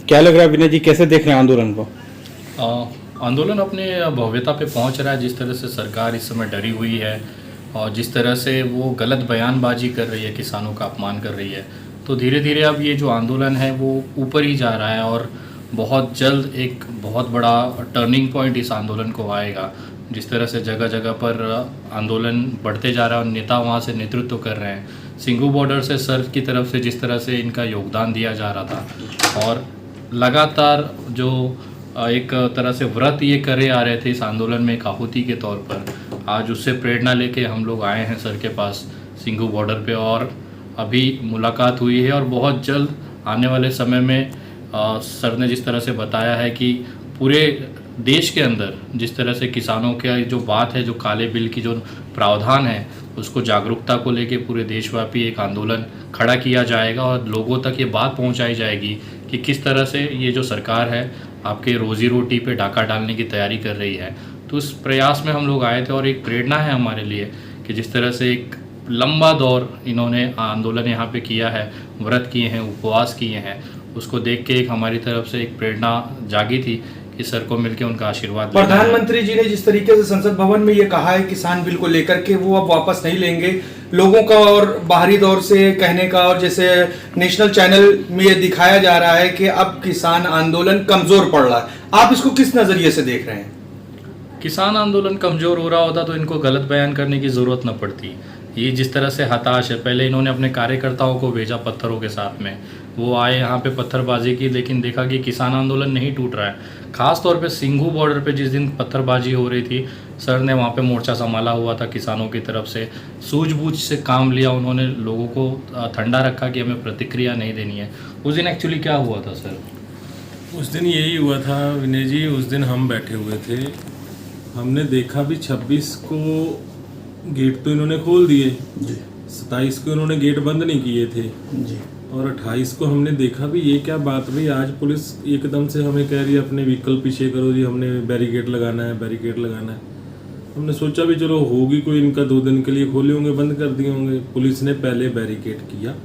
क्या लग रहा है विनय जी, कैसे देख रहे हैं आंदोलन को? आंदोलन अपने भव्यता पे पहुंच रहा है। जिस तरह से सरकार इस समय डरी हुई है और जिस तरह से वो गलत बयानबाजी कर रही है, किसानों का अपमान कर रही है, तो धीरे धीरे अब ये जो आंदोलन है वो ऊपर ही जा रहा है और बहुत जल्द एक बहुत बड़ा टर्निंग पॉइंट इस आंदोलन को आएगा। जिस तरह से जगह जगह पर आंदोलन बढ़ते जा रहा है और नेता वहाँ से नेतृत्व कर रहे हैं। सिंघू बॉर्डर से सर की तरफ से जिस तरह से इनका योगदान दिया जा रहा था और लगातार जो एक तरह से व्रत ये करे आ रहे थे इस आंदोलन में एक आहुति के तौर पर, आज उससे प्रेरणा लेके हम लोग आए हैं सर के पास सिंघू बॉर्डर पे और अभी मुलाकात हुई है। और बहुत जल्द आने वाले समय में सर ने जिस तरह से बताया है कि पूरे देश के अंदर जिस तरह से किसानों की जो बात है, जो काले बिल की जो प्रावधान है, उसको जागरूकता को लेके पूरे देशव्यापी एक आंदोलन खड़ा किया जाएगा और लोगों तक ये बात पहुंचाई जाएगी कि किस तरह से ये जो सरकार है आपके रोजी रोटी पे डाका डालने की तैयारी कर रही है। तो उस प्रयास में हम लोग आए थे और एक प्रेरणा है हमारे लिए कि जिस तरह से एक लंबा दौर इन्होंने आंदोलन यहाँ पे किया है, व्रत किए हैं, उपवास किए हैं, उसको देख के एक हमारी तरफ से एक प्रेरणा जागी थी कि सर को मिलकर उनका आशीर्वाद लेना है। प्रधानमंत्री जी ने जिस तरीके से संसद भवन में ये कहा है किसान बिल को लेकर के वो अब वापस नहीं लेंगे, लोगों का और बाहरी दौर से कहने का, और जैसे नेशनल चैनल में ये दिखाया जा रहा है कि अब किसान आंदोलन कमजोर पड़ रहा है, आप इसको किस नजरिए से देख रहे हैं? किसान आंदोलन कमजोर हो रहा होता तो इनको गलत बयान करने की जरूरत न पड़ती। ये जिस तरह से हताश है, पहले इन्होंने अपने कार्यकर्ताओं को भेजा पत्थरों के साथ में, वो आए यहाँ पे पत्थरबाजी की, लेकिन देखा कि किसान आंदोलन नहीं टूट रहा है। खास तौर पे सिंघू बॉर्डर पे जिस दिन पत्थरबाजी हो रही थी, सर ने वहाँ पे मोर्चा संभाला हुआ था किसानों की तरफ से, सूझबूझ से काम लिया उन्होंने, लोगों को ठंडा रखा कि हमें प्रतिक्रिया नहीं देनी है। उस दिन एक्चुअली क्या हुआ था सर? उस दिन यही हुआ था विनय जी, उस दिन हम बैठे हुए थे, हमने देखा भी 26 को गेट तो इन्होंने खोल दिए जी, 27 को इन्होंने गेट बंद नहीं किए थे जी, और 28 को हमने देखा भी ये क्या बात भाई, आज पुलिस एकदम से हमें कह रही है अपने व्हीकल पीछे करो जी, हमने बैरिकेड लगाना है, बैरिकेड लगाना है। हमने सोचा भी चलो होगी कोई इनका 2 दिन के लिए खोले होंगे, बंद कर दिए होंगे। पुलिस ने पहले बैरिकेड किया,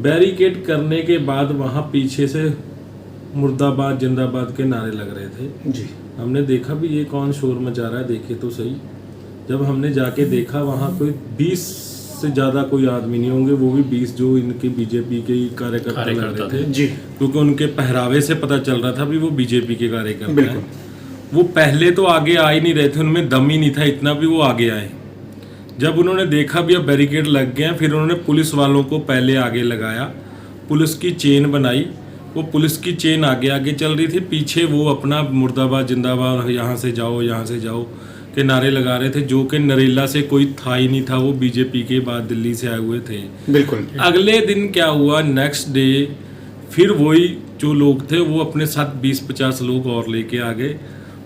बैरिकेड करने के बाद वहाँ पीछे से मुर्दाबाद जिंदाबाद के नारे लग रहे थे जी। हमने देखा भी ये कौन शोर मचा रहा है, देखे तो सही। जब हमने जाके देखा वहाँ कोई 20 से ज़्यादा कोई आदमी नहीं होंगे, वो भी 20 जो इनके बीजेपी के कार्यकर्ता लग रहे थे जी, क्योंकि उनके पहरावे से पता चल रहा था भी वो बीजेपी के कार्यकर्ता हैं। वो पहले तो आगे आ ही नहीं रहे थे, उनमें दम ही नहीं था इतना भी वो आगे आए। जब उन्होंने देखा भी अब बैरिकेड लग गए, फिर उन्होंने पुलिस वालों को पहले आगे लगाया, पुलिस की चेन बनाई, वो पुलिस की चेन आगे आगे चल रही थी, पीछे वो अपना मुर्दाबाद जिंदाबाद, यहाँ से जाओ के नारे लगा रहे थे, जो कि नरेला से कोई था ही नहीं था, वो बीजेपी के बाद दिल्ली से आए हुए थे। बिल्कुल। अगले दिन क्या हुआ, नेक्स्ट डे फिर वही जो लोग थे वो अपने साथ 20-50 लोग और लेके आ गए।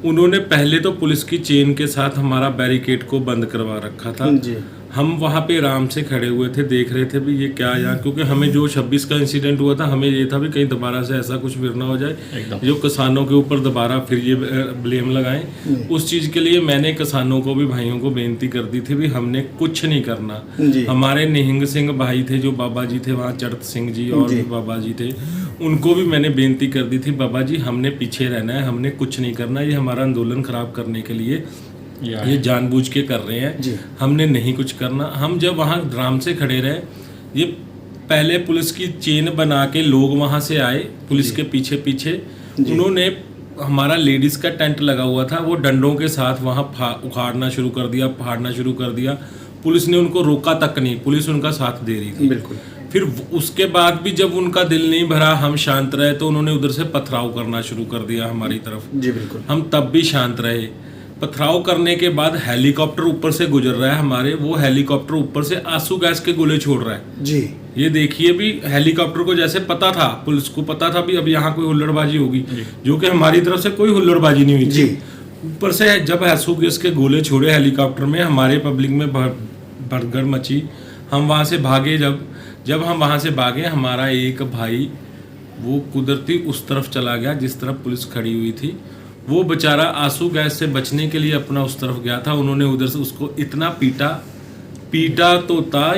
उन्होंने पहले तो पुलिस की चेन के साथ हमारा बैरिकेड को बंद करवा रखा था जी। हम वहाँ पे आराम से खड़े हुए थे, देख रहे थे भी ये क्या यार, क्योंकि हमें जो 26 का इंसिडेंट हुआ था, हमें ये था भी कहीं दोबारा से ऐसा कुछ फिर ना हो जाए जो किसानों के ऊपर दोबारा फिर ये ब्लेम लगाएं। उस चीज़ के लिए मैंने किसानों को भी, भाइयों को बेनती कर दी थी भी हमने कुछ नहीं करना। हमारे निहंग सिंह भाई थे जो बाबा जी थे वहाँ, चरत सिंह जी और भी बाबा जी थे, उनको भी मैंने बेनती कर दी थी, बाबा जी हमने पीछे रहना है, हमने कुछ नहीं करना, ये हमारा आंदोलन खराब करने के लिए ये जानबूझ के कर रहे हैं, हमने नहीं कुछ करना। हम जब वहाँ ड्राम से खड़े रहे, ये पहले पुलिस की चेन बना के लोग वहाँ से आए पुलिस के पीछे पीछे, उन्होंने हमारा लेडीज़ का टेंट लगा हुआ था, वो डंडों के साथ वहाँ उखाड़ना शुरू कर दिया, फाड़ना शुरू कर दिया। पुलिस ने उनको रोका तक नहीं, पुलिस उनका साथ दे रही थी। बिल्कुल। फिर उसके बाद भी जब उनका दिल नहीं भरा, हम शांत रहे, तो उन्होंने उधर से पथराव करना शुरू कर दिया हमारी तरफ जी। बिल्कुल। हम तब भी शांत रहे। पथराव करने के बाद हेलीकॉप्टर ऊपर से गुजर रहा है हमारे, वो हेलीकॉप्टर ऊपर से आंसू गैस के गोले छोड़ रहा है जी। ये देखिए भी, हेलीकॉप्टर को जैसे पता था, पुलिस को पता था भी अब यहाँ कोई हुल्लड़बाजी होगी, जो कि हमारी तरफ से कोई हुल्लड़बाजी नहीं हुई थी। ऊपर से जब आंसू गैस के गोले छोड़े हेलीकॉप्टर में, हमारे पब्लिक में भगदड़ मची। हम वहाँ से भागे, जब हम वहाँ से भागे, हमारा एक भाई वो कुदरती उस तरफ चला गया जिस तरफ पुलिस खड़ी हुई थी। वो बेचारा आंसू गैस से बचने के लिए अपना उस तरफ गया था, उन्होंने उधर से उसको इतना पीटा तो था,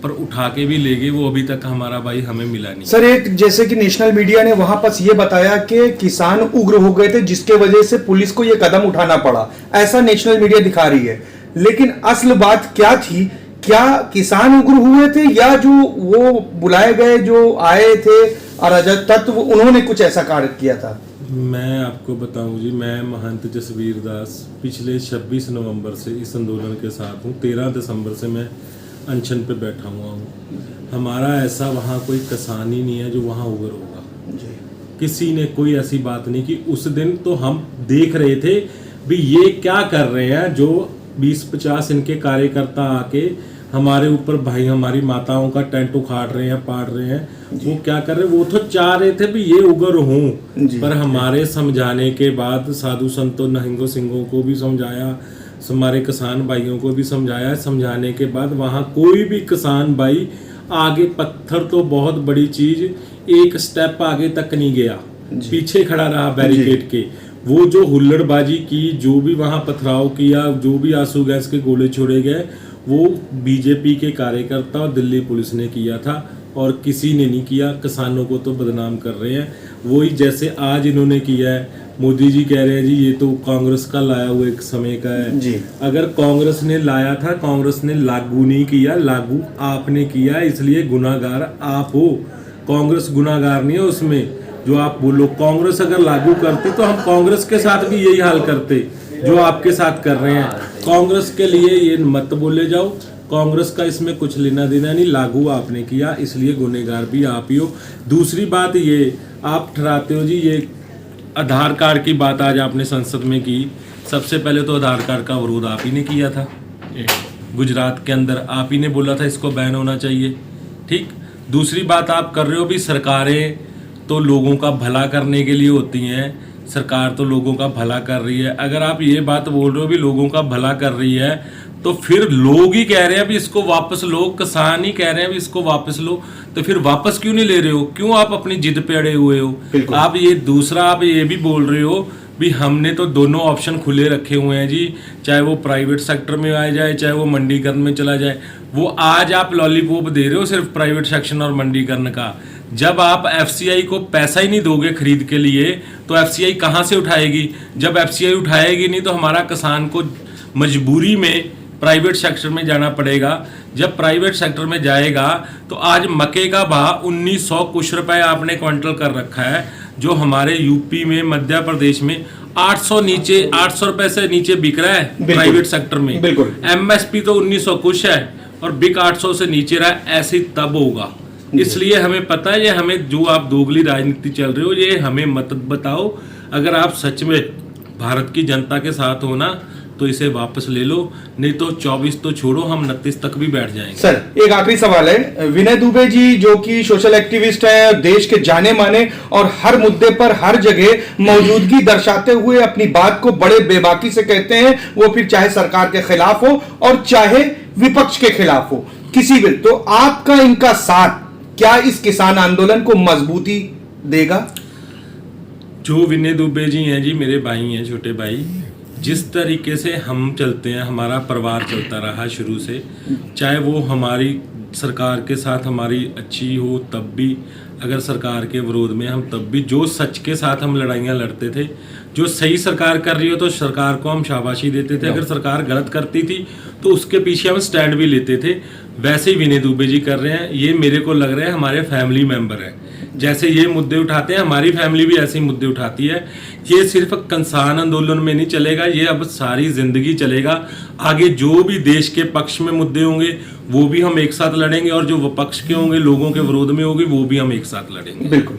पर उठा के भी ले गए, वो अभी तक हमारा भाई हमें मिला नहीं। सर, एक जैसे कि नेशनल मीडिया ने वहां पर ये बताया कि किसान उग्र हो गए थे जिसके वजह से पुलिस को ये कदम उठाना पड़ा, ऐसा नेशनल मीडिया दिखा रही है। लेकिन असल बात क्या थी? क्या किसान उग्र हुए थे या जो वो बुलाए गए जो आए थे अराजक तत्व उन्होंने कुछ ऐसा कार्य किया था? मैं आपको बताऊं जी, मैं महंत जसवीर दास पिछले 26 नवंबर से इस आंदोलन के साथ हूं। 13 दिसंबर से मैं अनशन पे बैठा हुआ हूं। हमारा ऐसा वहाँ कोई किसान ही नहीं है जो वहाँ उग्र होगा। किसी ने कोई ऐसी बात नहीं की। उस दिन तो हम देख रहे थे भी ये क्या कर रहे हैं, जो 20-50 इनके कार्यकर्ता आके हमारे ऊपर भाई हमारी माताओं का टेंट उखाड़ रहे हैं, पाड़ रहे हैं। वो क्या कर रहे हैं? वो तो चाह रहे थे भी ये उग्र हों, पर हमारे समझाने के बाद साधु संतों नहिंगो सिंहों को भी समझाया, हमारे किसान भाइयों को भी समझाया। समझाने के बाद वहाँ कोई भी किसान भाई आगे, पत्थर तो बहुत बड़ी चीज, एक स्टेप आगे तक नहीं गया, पीछे खड़ा रहा बैरिकेड के। वो जो हुल्लड़बाजी की, जो भी वहाँ पथराव किया, जो भी आंसू गैस के गोले छोड़े गए, वो बीजेपी के कार्यकर्ता और दिल्ली पुलिस ने किया था और किसी ने नहीं किया। किसानों को तो बदनाम कर रहे हैं, वही जैसे आज इन्होंने किया है। मोदी जी कह रहे हैं जी ये तो कांग्रेस का लाया हुआ एक समय का है जी। अगर कांग्रेस ने लाया था, कांग्रेस ने लागू नहीं किया, लागू आपने किया, इसलिए गुनाहगार आप हो। कांग्रेस गुनाहगार नहीं है उसमें जो आप बोलो। कांग्रेस अगर लागू करती तो हम कांग्रेस के साथ भी यही हाल करते जो आपके साथ कर रहे हैं। कांग्रेस के लिए ये मत बोले जाओ, कांग्रेस का इसमें कुछ लेना देना नहीं, लागू आपने किया, इसलिए गुनहगार भी आप ही हो। दूसरी बात ये आप ठहराते हो जी, ये आधार कार्ड की बात आज आपने संसद में की। सबसे पहले तो आधार कार्ड का विरोध आप ही ने किया था, गुजरात के अंदर आप ही ने बोला था इसको बैन होना चाहिए, ठीक। दूसरी बात आप कर रहे हो भी सरकारें तो लोगों का भला करने के लिए होती हैं, सरकार तो लोगों का भला कर रही है। अगर आप ये बात बोल रहे हो भी लोगों का भला कर रही है, तो फिर लोग ही कह रहे हैं भी इसको वापस लो, किसान ही कह रहे हैं भी इसको वापस लो, तो फिर वापस क्यों नहीं ले रहे हो? क्यों आप अपनी जिद पे अड़े हुए हो? आप ये दूसरा आप ये भी बोल रहे हो भी हमने तो दोनों ऑप्शन खुले रखे हुए हैं जी, चाहे वो प्राइवेट सेक्टर में आ जाए, चाहे वो मंडीकरण में चला जाए। वो आज आप लॉलीपॉप दे रहे हो सिर्फ प्राइवेट सेक्शन और मंडीकरण का। जब आप एफसीआई को पैसा ही नहीं दोगे खरीद के लिए, तो एफसीआई कहाँ से उठाएगी? जब एफसीआई उठाएगी नहीं तो हमारा किसान को मजबूरी में प्राइवेट सेक्टर में जाना पड़ेगा। जब प्राइवेट सेक्टर में जाएगा तो आज मक्के का भाव 1900 कुछ रुपए आपने क्विंटल कर रखा है, जो हमारे यूपी में, मध्य प्रदेश में 800 रुपए से नीचे बिक रहा है प्राइवेट सेक्टर में। एमएसपी तो 1900 कुछ है और बिक 800 से नीचे रहा है। ऐसे तब होगा। इसलिए हमें पता है, ये हमें जो आप दोगली राजनीति चल रहे हो ये हमें मत बताओ। अगर आप सच में भारत की जनता के साथ हो ना तो इसे वापस ले लो, नहीं तो 24 तो छोड़ो, हम 29 तक भी बैठ जाएंगे। सर, एक आखिरी सवाल है। विनय दुबे जी जो कि सोशल एक्टिविस्ट हैं, देश के जाने माने और हर मुद्दे पर हर जगह मौजूदगी दर्शाते हुए अपनी बात को बड़े बेबाकी से कहते हैं, वो फिर चाहे सरकार के खिलाफ हो और चाहे विपक्ष के खिलाफ हो, किसी भी। तो आपका इनका साथ क्या इस किसान आंदोलन को मजबूती देगा? जो विनय दुबे जी हैं जी, मेरे भाई हैं, छोटे भाई। जिस तरीके से हम चलते हैं, हमारा परिवार चलता रहा शुरू से, चाहे वो हमारी सरकार के साथ हमारी अच्छी हो तब भी, अगर सरकार के विरोध में हम तब भी, जो सच के साथ हम लड़ाइयाँ लड़ते थे, जो सही सरकार कर रही हो तो सरकार को हम शाबाशी देते थे, अगर सरकार गलत करती थी तो उसके पीछे हम स्टैंड भी लेते थे। वैसे ही विनय दुबे जी कर रहे हैं। ये मेरे को लग रहा है हमारे फैमिली मेंबर हैं। जैसे ये मुद्दे उठाते हैं, हमारी फैमिली भी ऐसे ही मुद्दे उठाती है। ये सिर्फ किसान आंदोलन में नहीं चलेगा, ये अब सारी जिंदगी चलेगा। आगे जो भी देश के पक्ष में मुद्दे होंगे वो भी हम एक साथ लड़ेंगे, और जो विपक्ष के होंगे, लोगों के विरोध में होंगे, वो भी हम एक साथ लड़ेंगे। बिल्कुल।